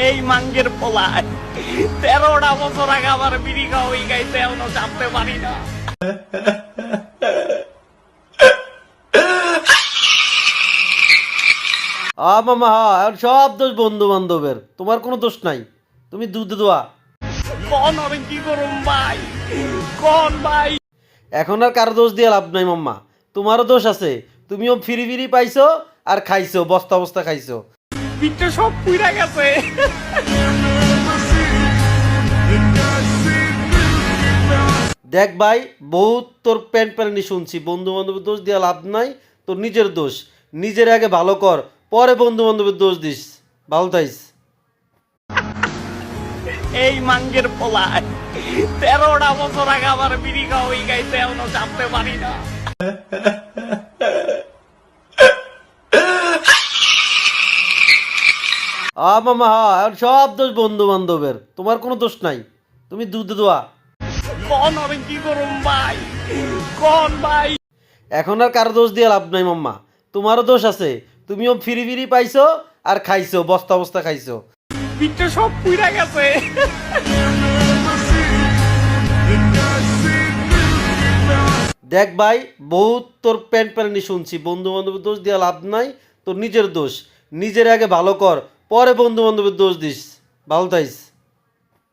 এই মাঙ্গের পোলায় 13টা বছর আগে আমার বিড়ি খাওয়া হয়ে গেছে, এখনো জানতে পারি না। মামা এখন সব দোষ বন্ধু বান্ধবের, তোমার কোনো দোষ নাই, তুমি দুধ দোয়া। কোন আমি কি করুম ভাই, কোন ভাই? এখন আর কারো দোষ দিয়ে লাভ নাই মাম্মা, তোমারও দোষ আছে, তুমিও ফিরি ফিরি পাইছো আর খাইছো, বস্তা বস্তা খাইছো। পিঠে সব পুইরা গেছে। দেখ ভাই, বহুত তোর প্যান্ট প্যান্টি শুনছি, বন্ধু বান্ধবের দোষ দিয়ে লাভ নাই, তোর নিজের দোষ, নিজের আগে ভালো কর, পরে বন্ধু বান্ধবের দোষ দিস। ভালো থাইস। এই মাঙ্গের পোলায় 13টা বছর আগে আমার বিড়ি খাওয়া হয়ে গেছে, এখনো জানতে পারি না। মামা এখন সব দোষ বন্ধু বান্ধবের, তোমার কোনো দোষ নাই, তুমি দুধ দোয়া। কোন আমি কি করুম ভাই, কোন ভাই? এখন আর কারো দোষ দিয়ে লাভ নাই মাম্মা, তোমারও দোষ আছে, তুমিও ফিরি ফিরি পাইছো আর খাইছো, বস্তা বস্তা খাইছো। পিঠে সব পুইরা গেছে। দেখ ভাই, বহুত তোর প্যান্ট প্যান্টি শুনছি, বন্ধু বান্ধবের দোষ দিয়ে লাভ নাই, তোর নিজের দোষ, নিজের আগে ভালো কর, পরে বন্ধু বান্ধবের দোষ দিস। ভালো থাইস।